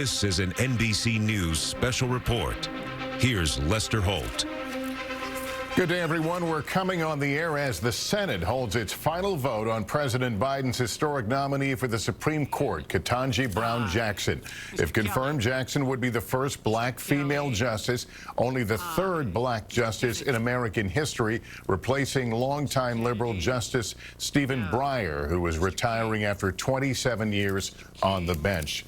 This is an NBC News special report. Here's Lester Holt. Good day, everyone. We're coming on the air as the Senate holds its final vote on President Biden's historic nominee for the Supreme Court, Ketanji Brown Jackson. If confirmed, Jackson would be the first black female justice, only the third black justice in American history, replacing longtime liberal Justice Stephen Breyer, who was retiring after 27 years on the bench.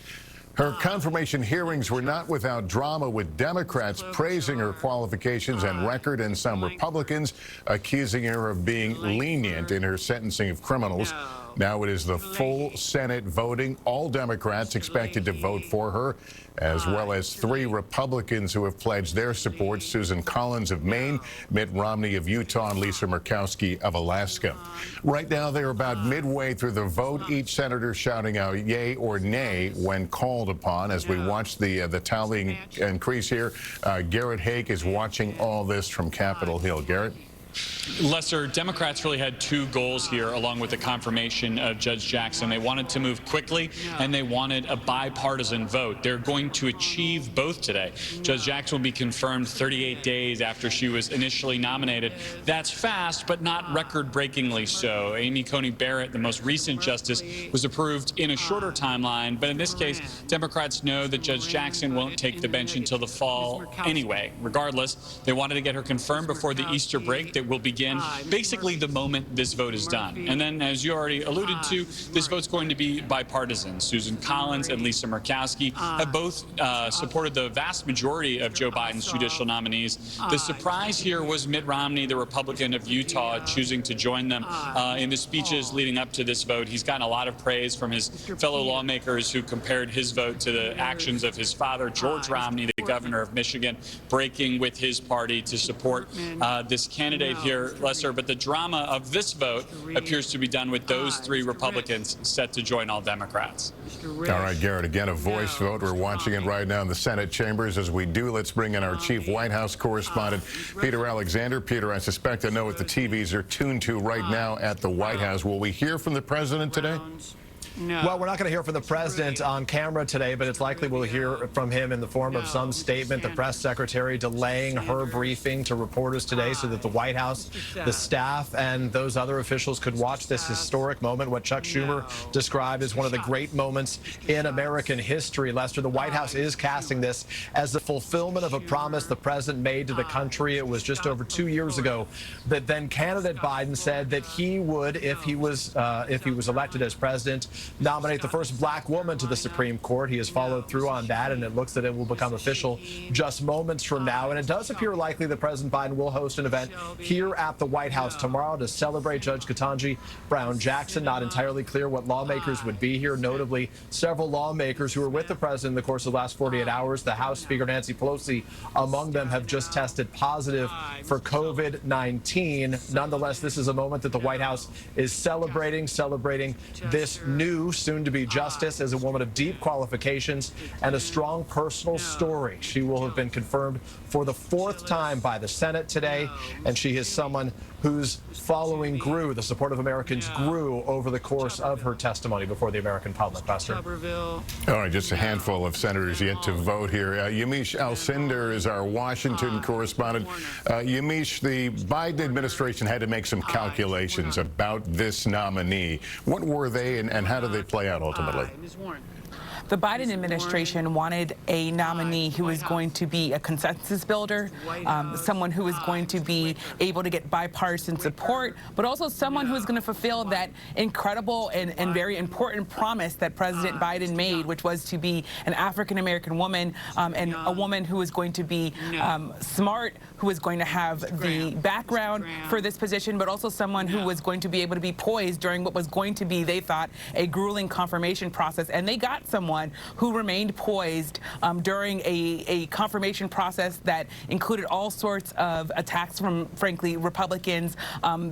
Her confirmation hearings were not without drama, with Democrats praising her qualifications and record and some Republicans accusing her of being lenient in her sentencing of criminals. Now it is the full Senate voting. All Democrats expected to vote for her, as well as 3 Republicans who have pledged their support: Susan Collins of Maine, Mitt Romney of Utah, and Lisa Murkowski of Alaska. Right now, they're about midway through the vote, each senator shouting out yay or nay when called upon. As we watch the tallying increase here, Garrett Haake is watching all this from Capitol Hill. Garrett? Lester, Democrats really had 2 goals here, along with the confirmation of Judge Jackson. They wanted to move quickly, and they wanted a bipartisan vote. They're going to achieve both today. Judge Jackson will be confirmed 38 days after she was initially nominated. That's fast, but not record-breakingly so. Amy Coney Barrett, the most recent justice, was approved in a shorter timeline, but in this case, Democrats know that Judge Jackson won't take the bench until the fall anyway. Regardless, they wanted to get her confirmed before the Easter break that will begin basically the moment this vote is done. And then, as you already alluded to, this vote's going to be bipartisan. Susan Collins and Lisa Murkowski have both supported the vast majority of Joe Biden's judicial nominees. The surprise here was Mitt Romney, the Republican of Utah, choosing to join them. In the speeches leading up to this vote, he's gotten a lot of praise from his fellow lawmakers who compared his vote to the actions of his father, George Romney, the governor of Michigan, breaking with his party to support this candidate here, Lester. But the drama of this vote appears to be done with those 3 Republicans set to join all Democrats. All right, Garrett, again, a voice vote. We're watching it right now in the Senate chambers. As we do, let's bring in our chief White House correspondent, Peter Alexander. Peter, I suspect I know what the TVs are tuned to right now at the White House. Will we hear from the president today? No. Well, we're not going to hear from the president on camera today, but it's likely we'll hear from him in the form of some statement. The press secretary delaying her briefing to reporters today so that the White House, the staff, and those other officials could watch this historic moment, what Chuck Schumer described as one of the great moments in American history. Lester, the White House is casting this as the fulfillment of a promise the president made to the country. It was just over 2 years ago that then candidate Biden said that he would, if he was elected as president, nominate the first black woman to the Supreme Court. He has followed through on that, and it looks that it will become official just moments from now. And it does appear likely that President Biden will host an event here at the White House tomorrow to celebrate Judge Ketanji Brown Jackson. Not entirely clear what lawmakers would be here. Notably, several lawmakers who were with the president in the course of the last 48 hours, the House Speaker Nancy Pelosi among them, have just tested positive for COVID-19. Nonetheless, this is a moment that the White House is celebrating this new soon-to-be justice as a woman of deep qualifications and a strong personal story. She will have been confirmed for the 4th time by the Senate today, and she is someone whose following grew, the support of Americans grew over the course of her testimony before the American public. Buster. All right, just a handful of senators yet to vote here. Yamiche Alcindor is our Washington correspondent. Yamiche, the Biden administration had to make some calculations about this nominee. What were they, and how did they play out ultimately? The Biden administration wanted a nominee who was going to be a consensus builder, someone who was going to be able to get bipartisan support, but also someone who was going to fulfill that incredible and very important promise that President Biden made, which was to be an African-American woman and a woman who was going to be smart, who was going to have the background for this position, but also someone who was going to be able to be poised during what was going to be, they thought, a grueling confirmation process. And they got someone who remained poised during a confirmation process that included all sorts of attacks from, frankly, Republicans.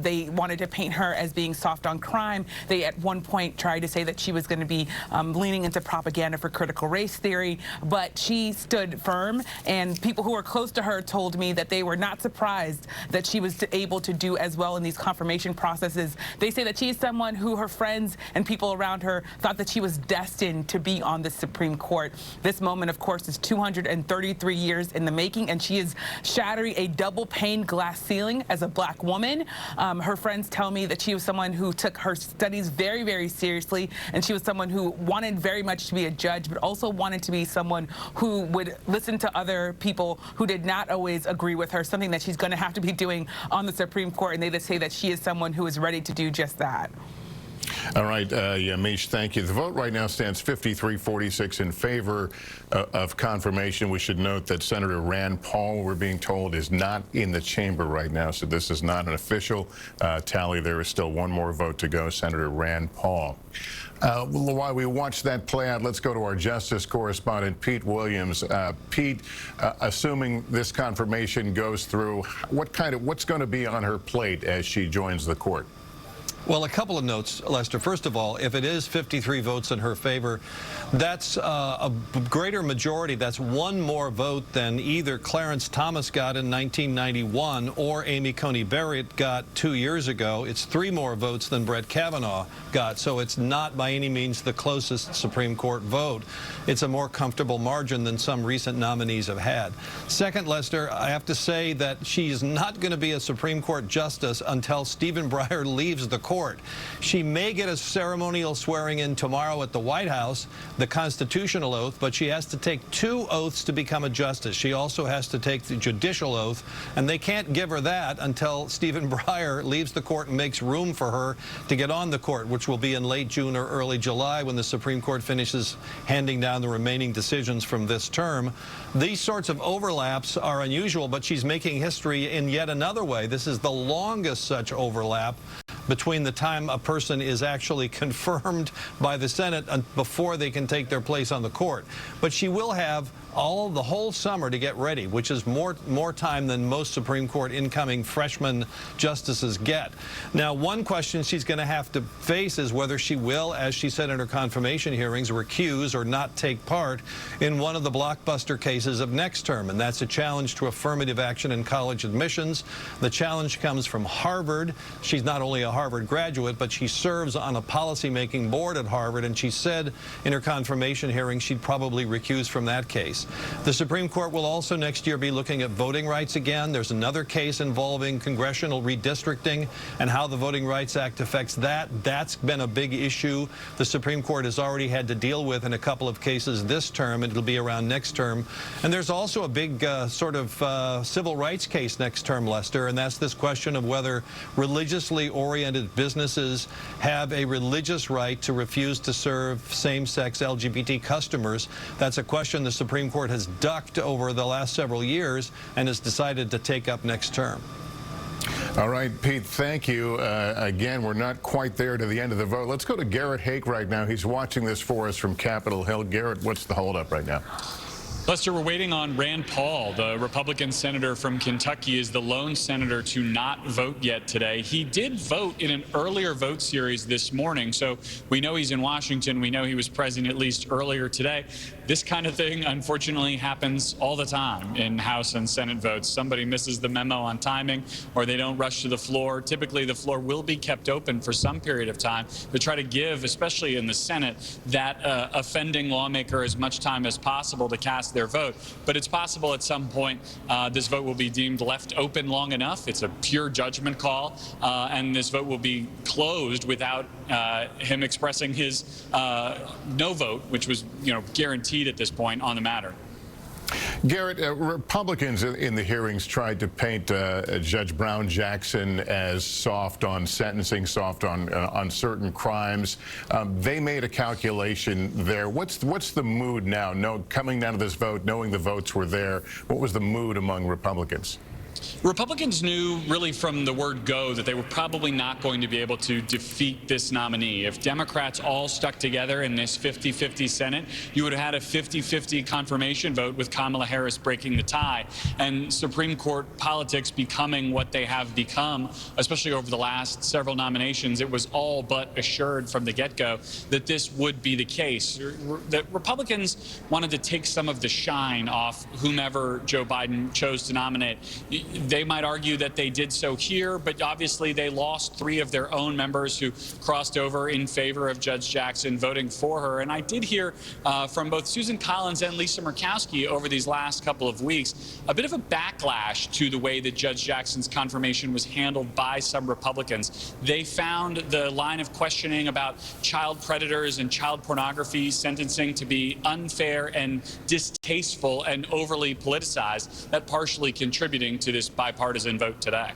They wanted to paint her as being soft on crime. They at one point tried to say that she was going to be leaning into propaganda for critical race theory, but she stood firm, and people who were close to her told me that they were not surprised that she was able to do as well in these confirmation processes. They say that she is someone who her friends and people around her thought that she was destined to be on on the Supreme Court. This moment, of course, is 233 years in the making, and she is shattering a double-pane glass ceiling as a black woman. Her friends tell me that she was someone who took her studies very, very seriously, and she was someone who wanted very much to be a judge, but also wanted to be someone who would listen to other people who did not always agree with her, something that she's going to have to be doing on the Supreme Court, and they just say that she is someone who is ready to do just that. All right, Yamiche, thank you. The vote right now stands 53-46 in favor of confirmation. We should note that Senator Rand Paul, we're being told, is not in the chamber right now, so this is not an official tally. There is still one more vote to go, Senator Rand Paul. While we watch that play out, let's go to our justice correspondent, Pete Williams. Pete, assuming this confirmation goes through, what's going to be on her plate as she joins the court? Well, a couple of notes, Lester. First of all, if it is 53 votes in her favor, that's a greater majority. That's one more vote than either Clarence Thomas got in 1991 or Amy Coney Barrett got 2 years ago. It's 3 more votes than Brett Kavanaugh got, so it's not by any means the closest Supreme Court vote. It's a more comfortable margin than some recent nominees have had. Second, Lester, I have to say that she's not going to be a Supreme Court justice until Stephen Breyer leaves the court. She may get a ceremonial swearing in tomorrow at the White House, the constitutional oath, but she has to take 2 oaths to become a justice. She also has to take the judicial oath, and they can't give her that until Stephen Breyer leaves the court and makes room for her to get on the court, which will be in late June or early July when the Supreme Court finishes handing down the remaining decisions from this term. These sorts of overlaps are unusual, but she's making history in yet another way. This is the longest such overlap between the time a person is actually confirmed by the Senate and before they can take their place on the court. But she will have the whole summer to get ready, which is more time than most Supreme Court incoming freshman justices get. Now, one question she's going to have to face is whether she will, as she said in her confirmation hearings, recuse or not take part in one of the blockbuster cases of next term, and that's a challenge to affirmative action in college admissions. The challenge comes from Harvard. She's not only a Harvard graduate, but she serves on a policymaking board at Harvard, and she said in her confirmation hearing she'd probably recuse from that case. The Supreme Court will also next year be looking at voting rights again. There's another case involving congressional redistricting and how the Voting Rights Act affects that. That's been a big issue the Supreme Court has already had to deal with in a couple of cases this term, and it'll be around next term. And there's also a big civil rights case next term, Lester, and that's this question of whether religiously oriented businesses have a religious right to refuse to serve same-sex LGBT customers. That's a question the Supreme Court has ducked over the last several years and has decided to take up next term. All right, Pete, thank you. Again, we're not quite there to the end of the vote. Let's go to Garrett Hake right now. He's watching this for us from Capitol Hill. Garrett, what's the holdup right now? Lester, we're waiting on Rand Paul. The Republican senator from Kentucky is the lone senator to not vote yet today. He did vote in an earlier vote series this morning, so we know he's in Washington. We know he was present at least earlier today. This kind of thing, unfortunately, happens all the time in House and Senate votes. Somebody misses the memo on timing, or they don't rush to the floor. Typically, the floor will be kept open for some period of time to try to give, especially in the Senate, that offending lawmaker as much time as possible to cast their vote. But it's possible at some point this vote will be deemed left open long enough. It's a pure judgment call, and this vote will be closed without him expressing his no vote, which was, guaranteed at this point on the matter. Garrett, Republicans in the hearings tried to paint Judge Brown Jackson as soft on sentencing, soft on certain crimes. They made a calculation there. What's the mood now? Coming down to this vote, knowing the votes were there, what was the mood among Republicans? Republicans knew really from the word go that they were probably not going to be able to defeat this nominee. If Democrats all stuck together in this 50-50 Senate, you would have had a 50-50 confirmation vote with Kamala Harris breaking the tie, and Supreme Court politics becoming what they have become, especially over the last several nominations. It was all but assured from the get-go that this would be the case. That Republicans wanted to take some of the shine off whomever Joe Biden chose to nominate. they might argue that they did so here, but obviously they lost 3 of their own members who crossed over in favor of Judge Jackson, voting for her. And I did hear from both Susan Collins and Lisa Murkowski over these last couple of weeks a bit of a backlash to the way that Judge Jackson's confirmation was handled by some Republicans. They found the line of questioning about child predators and child pornography sentencing to be unfair and distasteful and overly politicized, that partially contributing to this bipartisan vote today.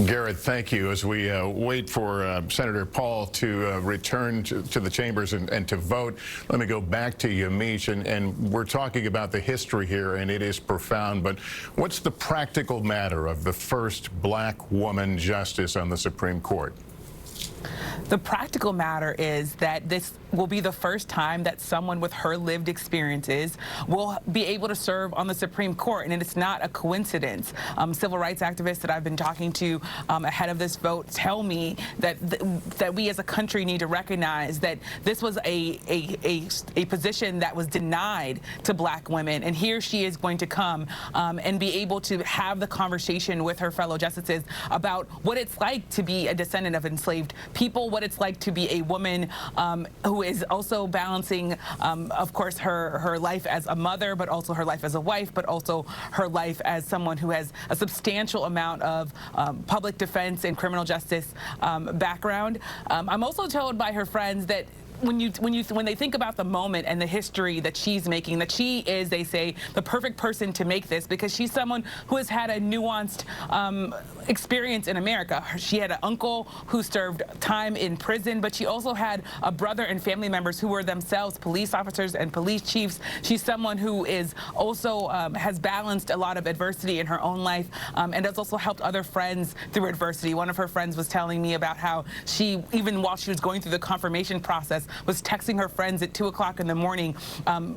Garrett, thank you. As we wait for Senator Paul to return to the chambers and to vote, let me go back to you, Mish, and we're talking about the history here, and it is profound, but what's the practical matter of the first black woman justice on the Supreme Court? The practical matter is that this will be the first time that someone with her lived experiences will be able to serve on the Supreme Court, and it's not a coincidence. Civil rights activists that I've been talking to ahead of this vote tell me that that we as a country need to recognize that this was a position that was denied to black women, and here she is going to come and be able to have the conversation with her fellow justices about what it's like to be a descendant of enslaved people, what it's like to be a woman who is also balancing, of course, her life as a mother, but also her life as a wife, but also her life as someone who has a substantial amount of public defense and criminal justice background. I'm also told by her friends that when they think about the moment and the history that she's making, that she is, they say, the perfect person to make this, because she's someone who has had a nuanced experience in America. She had an uncle who served time in prison, but she also had a brother and family members who were themselves police officers and police chiefs. She's someone who is also has balanced a lot of adversity in her own life and has also helped other friends through adversity. One of her friends was telling me about how she, even while she was going through the confirmation process, was texting her friends at 2 o'clock in the morning,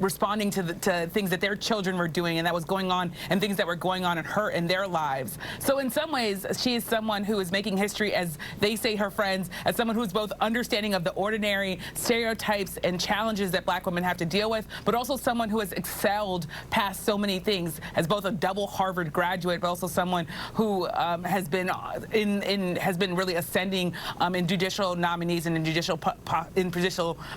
responding to things that their children were doing and that was going on, and things that were going on in their lives. So in some ways, she is someone who is making history, as they say, her friends, as someone who is both understanding of the ordinary stereotypes and challenges that black women have to deal with, but also someone who has excelled past so many things, as both a double Harvard graduate, but also someone who has been really ascending in judicial nominees and in judicial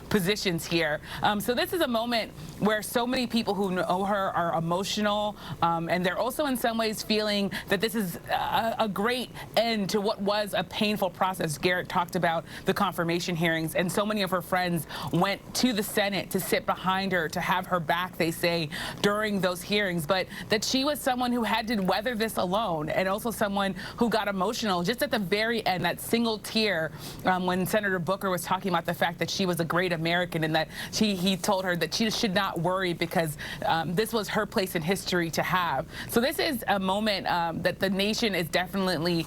positions here. So this is a moment where so many people who know her are emotional, and they're also in some ways feeling that this is a great end to what was a painful process. Garrett talked about the confirmation hearings, and so many of her friends went to the Senate to sit behind her, to have her back, they say, during those hearings, but that she was someone who had to weather this alone, and also someone who got emotional just at the very end, that single tear when Senator Booker was talking about the fact that she was a great American, and that he told her that she should not worry because this was her place in history to have. So this is a moment that the nation is definitely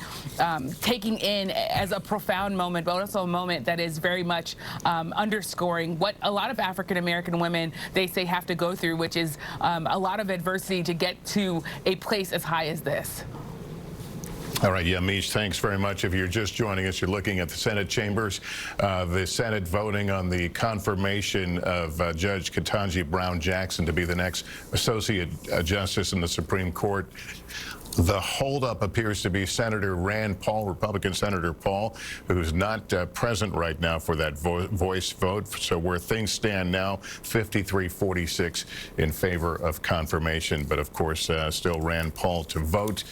taking in as a profound moment, but also a moment that is very much underscoring what a lot of African American women, they say, have to go through, which is a lot of adversity to get to a place as high as this. All right, yeah, Mish, thanks very much. If you're just joining us, you're looking at the Senate chambers. The Senate voting on the confirmation of Judge Ketanji Brown Jackson to be the next Associate Justice in the Supreme Court. The holdup appears to be Senator Rand Paul, Republican Senator Paul, who's not present right now for that voice vote. So where things stand now, 53-46 in favor of confirmation. But of course, still Rand Paul to vote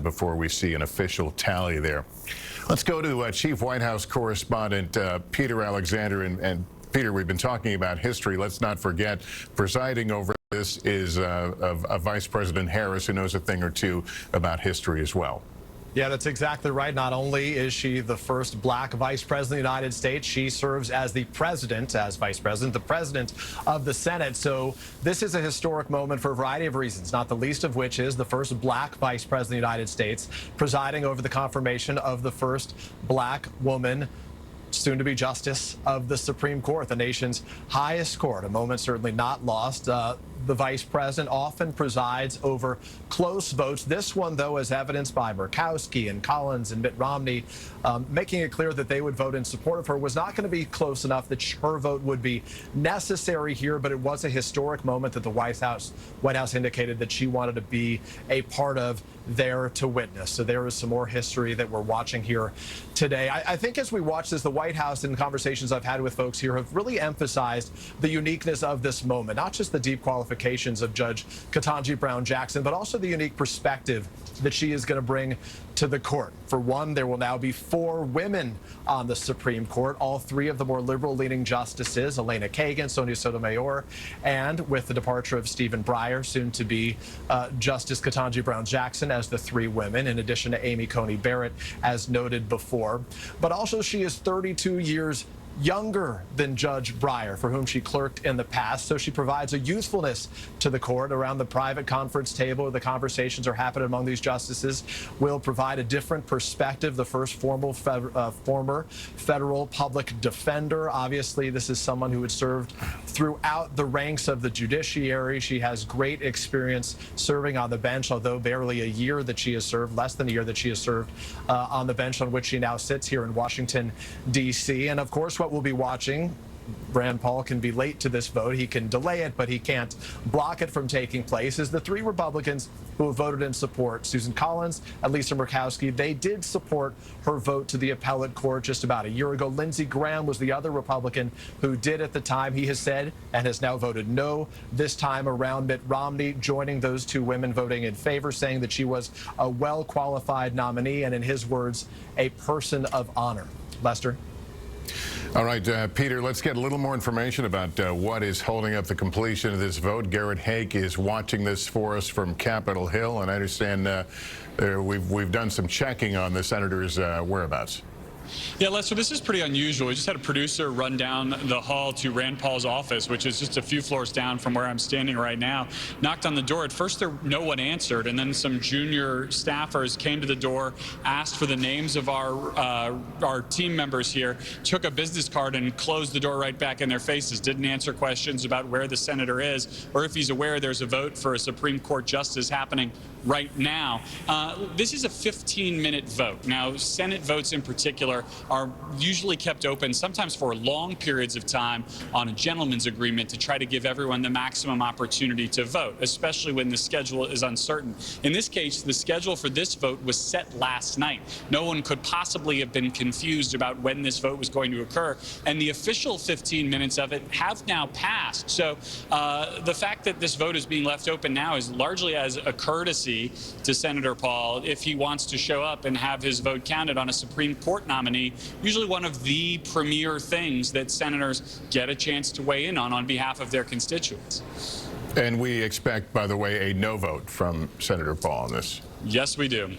before we see an official tally there. Let's go to Chief White House Correspondent Peter Alexander. And Peter, we've been talking about history. Let's not forget, presiding over this is Vice President Harris, who knows a thing or two about history as well. Yeah, that's exactly right. Not only is she the first black vice president of the United States, she serves as the president, as vice president, the president of the Senate. So this is a historic moment for a variety of reasons, not the least of which is the first black vice president of the United States presiding over the confirmation of the first black woman soon to be Justice of the Supreme Court, the nation's highest court. A moment certainly not lost. the vice president, often presides over close votes. This one, though, as evidenced by Murkowski and Collins and Mitt Romney, making it clear that they would vote in support of her, was not going to be close enough that her vote would be necessary here. But it was a historic moment that the White House indicated that she wanted to be a part of, there to witness. So there is some more history that we're watching here today. I think as we watch this, the White House, in conversations I've had with folks here, have really emphasized the uniqueness of this moment, not just the deep qualifications of Judge Ketanji Brown Jackson, but also the unique perspective that she is going to bring to the court. For one, there will now be 4 women on the Supreme Court, all 3 of the more liberal-leaning justices, Elena Kagan, Sonia Sotomayor, and with the departure of Stephen Breyer, soon to be Justice Ketanji Brown Jackson, as the 3 women, in addition to Amy Coney Barrett, as noted before. But also, she is 32 years younger than Judge Breyer, for whom she clerked in the past. So she provides a youthfulness to the court. Around the private conference table, the conversations are happening among these justices, will provide a different perspective. The first former federal public defender. Obviously, this is someone who had served throughout the ranks of the judiciary. She has great experience serving on the bench, although barely a year that she has served, less than a year that she has served on the bench on which she now sits here in Washington, D.C. And of course, what we'll be watching, Rand Paul can be late to this vote. He can delay it, but he can't block it from taking place, is the 3 Republicans who have voted in support. Susan Collins and Lisa Murkowski, they did support her vote to the appellate court just about a year ago. Lindsey Graham was the other Republican who did at the time. He has said and has now voted no this time around. Mitt Romney joining those 2 women voting in favor, saying that she was a well-qualified nominee and, in his words, a person of honor. Lester? All right, Peter, let's get a little more information about what is holding up the completion of this vote. Garrett Hake is watching this for us from Capitol Hill, and I understand we've done some checking on the senator's whereabouts. Yeah, Lester, this is pretty unusual. We just had a producer run down the hall to Rand Paul's office, which is just a few floors down from where I'm standing right now. Knocked on the door. At first, no one answered, and then some junior staffers came to the door, asked for the names of our team members here, took a business card and closed the door right back in their faces. Didn't answer questions about where the senator is or if he's aware there's a vote for a Supreme Court justice happening right now. This is a 15-minute vote. Now, Senate votes in particular are usually kept open, sometimes for long periods of time, on a gentleman's agreement to try to give everyone the maximum opportunity to vote, especially when the schedule is uncertain. In this case, the schedule for this vote was set last night. No one could possibly have been confused about when this vote was going to occur, and the official 15 minutes of it have now passed. So the fact that this vote is being left open now is largely as a courtesy to Senator Paul if he wants to show up and have his vote counted on a Supreme Court nominee, usually one of the premier things that senators get a chance to weigh in on behalf of their constituents. And we expect, by the way, a no vote from Senator Paul on this. Yes, we do.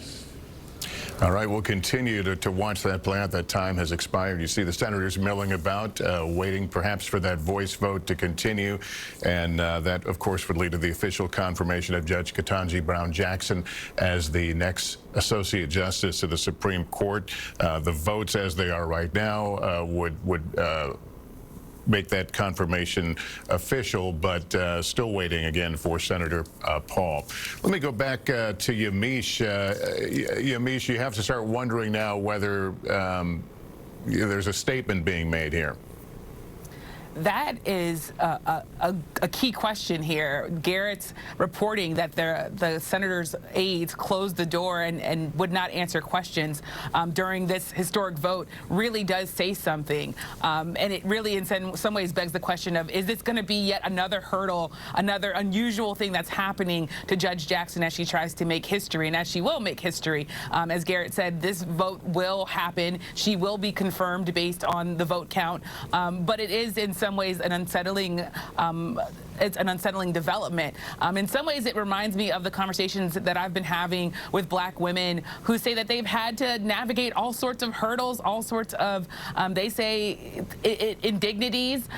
All right, we'll continue to watch that play out. That time has expired. You see the senators milling about, waiting perhaps for that voice vote to continue. And that, of course, would lead to the official confirmation of Judge Ketanji Brown Jackson as the next Associate Justice of the Supreme Court. The votes as they are right now would make that confirmation official, but still waiting again for Senator Paul. Let me go back to Yamiche. Yamiche, you have to start wondering now whether there's a statement being made here. That is a key question here. Garrett's reporting that the senator's aides closed the door and would not answer questions during this historic vote really does say something. And it really, in some ways, begs the question of, is this going to be yet another hurdle, another unusual thing that's happening to Judge Jackson as she tries to make history, and as she will make history. As Garrett said, this vote will happen. She will be confirmed based on the vote count. But it is, in some ways, an unsettling development. In some ways, it reminds me of the conversations that I've been having with black women who say that they've had to navigate all sorts of hurdles, all sorts of, they say, indignities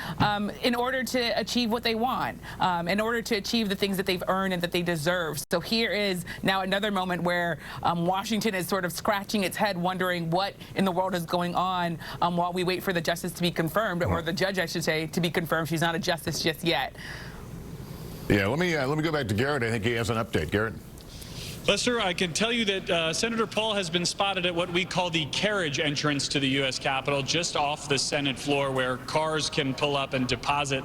in order to achieve what they want, in order to achieve the things that they've earned and that they deserve. So here is now another moment where Washington is sort of scratching its head, wondering what in the world is going on while we wait for the justice to be confirmed, or the judge, I should say, to be confirmed. She's not a justice just yet. Yeah, let me go back to Garrett. I think he has an update. Garrett. Lester, I can tell you that Senator Paul has been spotted at what we call the carriage entrance to the U.S. Capitol, just off the Senate floor, where cars can pull up and deposit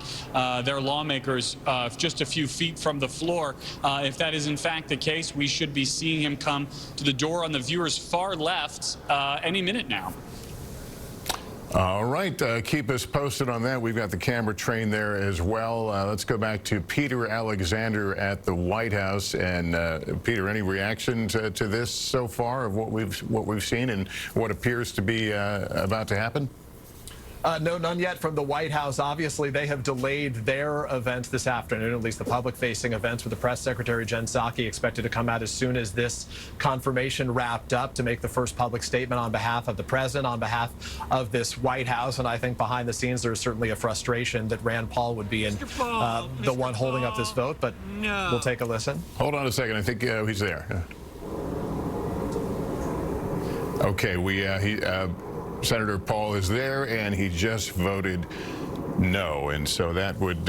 their lawmakers just a few feet from the floor. If that is in fact the case, we should be seeing him come to the door on the viewer's far left any minute now. All right, keep us posted on that. We've got the camera train there as well. Let's go back to Peter Alexander at the White House. And Peter, any reaction to this so far of what we've seen and what appears to be about to happen? No, none yet from the White House. Obviously, they have delayed their event this afternoon, at least the public-facing events, with the press secretary, Jen Psaki, expected to come out as soon as this confirmation wrapped up to make the first public statement on behalf of the president, on behalf of this White House. And I think behind the scenes, there's certainly a frustration that Rand Paul would be the one holding up this vote. But we'll take a listen. Hold on a second. I think he's there. Okay, Senator Paul is there, and he just voted no, and so that would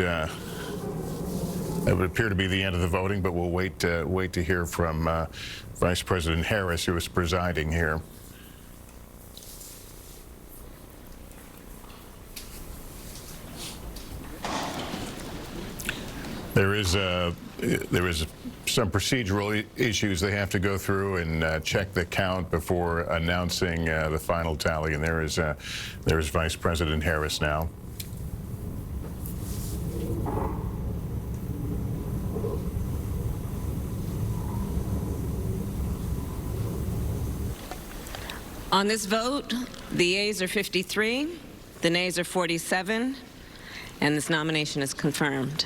appear to be the end of the voting. But we'll wait to hear from Vice President Harris, who is presiding here. There is some procedural issues they have to go through and check the count before announcing the final tally. And there is Vice President Harris now. On this vote, the yeas are 53, the nays are 47, and this nomination is confirmed.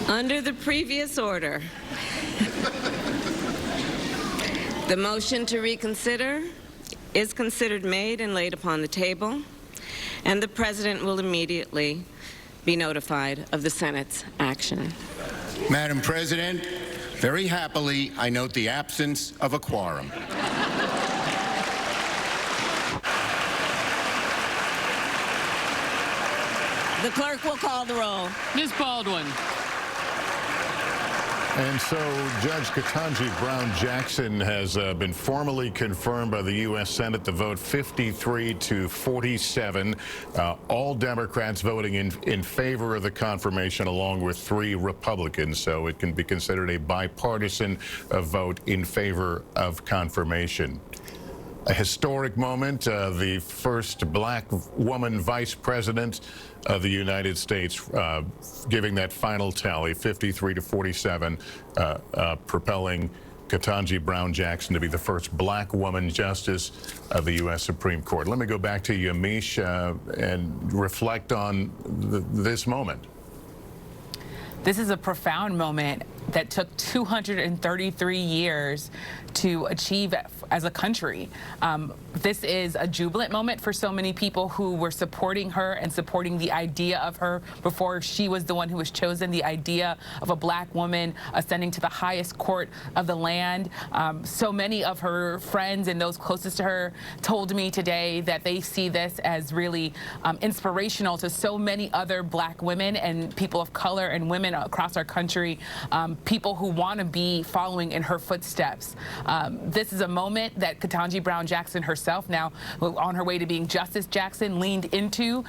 Under the previous order, the motion to reconsider is considered made and laid upon the table, and the President will immediately be notified of the Senate's action. Madam President, very happily, I note the absence of a quorum. The clerk will call the roll. Ms. Baldwin. And so Judge Ketanji Brown Jackson has been formally confirmed by the U.S. Senate to vote 53 to 47. All Democrats voting in favor of the confirmation, along with 3 Republicans. So it can be considered a bipartisan vote in favor of confirmation. A historic moment, the first black woman vice president of the United States, giving that final tally, 53 to 47, propelling Ketanji Brown Jackson to be the first black woman justice of the U.S. Supreme Court. Let me go back to you, Amish, and reflect on this moment. This is a profound moment that took 233 years to achieve as a country. This is a jubilant moment for so many people who were supporting her and supporting the idea of her before she was the one who was chosen, the idea of a black woman ascending to the highest court of the land. So many of her friends and those closest to her told me today that they see this as really inspirational to so many other black women and people of color and women across our country people who want to be following in her footsteps. This is a moment that Ketanji Brown Jackson herself, now on her way to being Justice Jackson, leaned into,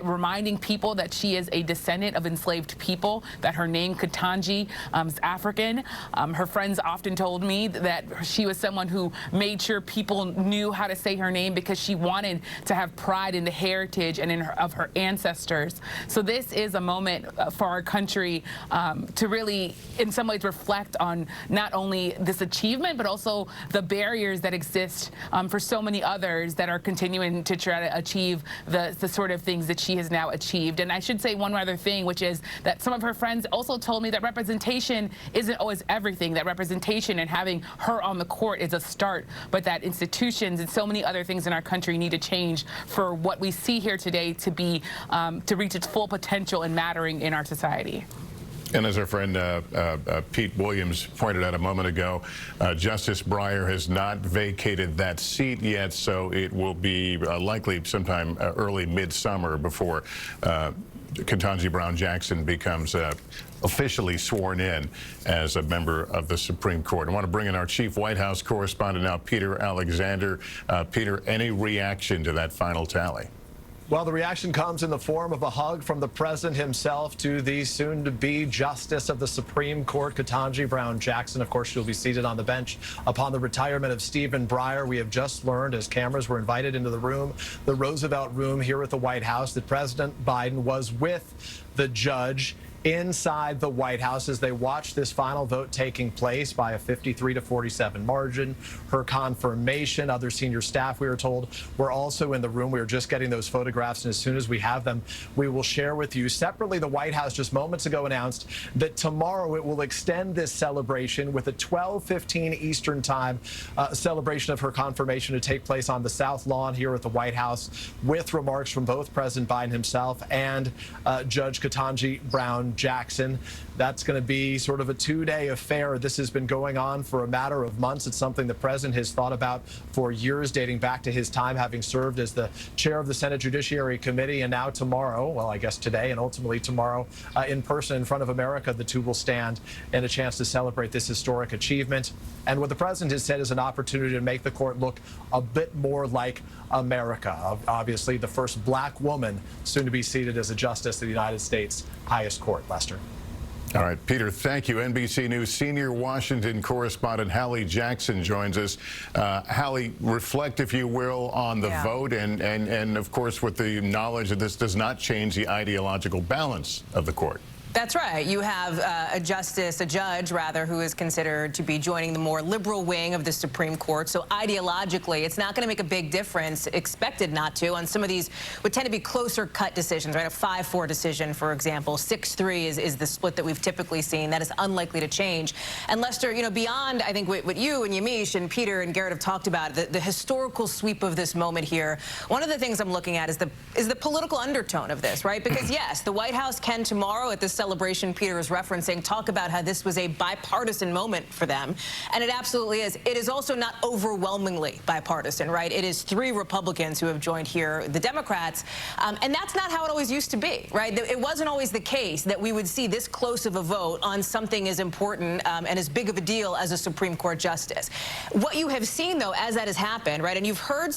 reminding people that she is a descendant of enslaved people, that her name Ketanji is African. Her friends often told me that she was someone who made sure people knew how to say her name because she wanted to have pride in the heritage and of her ancestors. So this is a moment for our country to really, in some ways, reflect on not only this achievement, but also the barriers that exist for so many others that are continuing to try to achieve the sort of things that she has now achieved. And I should say one other thing, which is that some of her friends also told me that representation isn't always everything, that representation and having her on the court is a start, but that institutions and so many other things in our country need to change for what we see here today to be to reach its full potential and mattering in our society. And as our friend Pete Williams pointed out a moment ago, Justice Breyer has not vacated that seat yet, so it will be likely sometime early midsummer before Ketanji Brown Jackson becomes officially sworn in as a member of the Supreme Court. I want to bring in our chief White House correspondent now, Peter Alexander. Peter, any reaction to that final tally? Well, the reaction comes in the form of a hug from the president himself to the soon-to-be Justice of the Supreme Court, Ketanji Brown Jackson. Of course, she'll be seated on the bench upon the retirement of Stephen Breyer. We have just learned, as cameras were invited into the room, the Roosevelt Room here at the White House, that President Biden was with the judge inside the White House as they watched this final vote taking place by a 53-47 margin. Her confirmation, other senior staff, we were told, were also in the room. We were just getting those photographs, and as soon as we have them, we will share with you. Separately, the White House just moments ago announced that tomorrow it will extend this celebration with a 12:15 Eastern time celebration of her confirmation to take place on the South Lawn here at the White House, with remarks from both President Biden himself and Judge Ketanji Brown Jackson. That's going to be sort of a two-day affair. This has been going on for a matter of months. It's something the president has thought about for years, dating back to his time having served as the chair of the Senate Judiciary Committee. And now tomorrow, well, I guess today and ultimately tomorrow, in person in front of America, the two will stand and a chance to celebrate this historic achievement. And what the president has said is an opportunity to make the court look a bit more like America. Obviously, the first black woman soon to be seated as a justice of the United States highest court. Lester. All right, Peter, thank you. NBC News senior Washington correspondent Hallie Jackson joins us. Hallie, reflect, if you will, on the vote and of course, with the knowledge that this does not change the ideological balance of the court. That's right. You have a judge, who is considered to be joining the more liberal wing of the Supreme Court. So ideologically, it's not going to make a big difference, expected not to, on some of these would tend to be closer cut decisions, right? A 5-4 decision, for example. 6-3 is the split that we've typically seen. That is unlikely to change. And Lester, you know, beyond, I think, what you and Yamiche and Peter and Garrett have talked about, the historical sweep of this moment here, one of the things I'm looking at is the political undertone of this, right? Because, yes, the White House can tomorrow at this celebration Peter is referencing talk about how this was a bipartisan moment for them, and it absolutely is. It is also not overwhelmingly bipartisan, right? It is 3 Republicans who have joined here, the Democrats, and that's not how it always used to be, right? It wasn't always the case that we would see this close of a vote on something as important and as big of a deal as a Supreme Court justice. What you have seen, though, as that has happened, right, and you've heard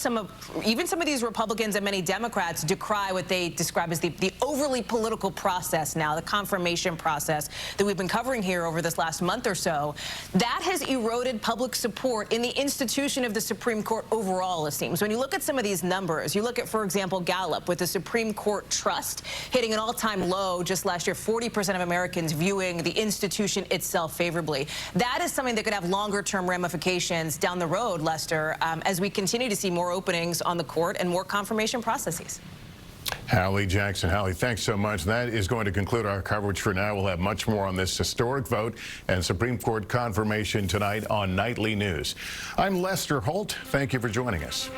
even some of these Republicans and many Democrats decry what they describe as the overly political process now, the confirmation process that we've been covering here over this last month or so. That has eroded public support in the institution of the Supreme Court overall, it seems. When you look at some of these numbers, you look at, for example, Gallup, with the Supreme Court trust hitting an all-time low just last year, 40% of Americans viewing the institution itself favorably. That is something that could have longer-term ramifications down the road, Lester, as we continue to see more openings on the court and more confirmation processes. Hallie Jackson. Hallie, thanks so much. That is going to conclude our coverage for now. We'll have much more on this historic vote and Supreme Court confirmation tonight on Nightly News. I'm Lester Holt. Thank you for joining us.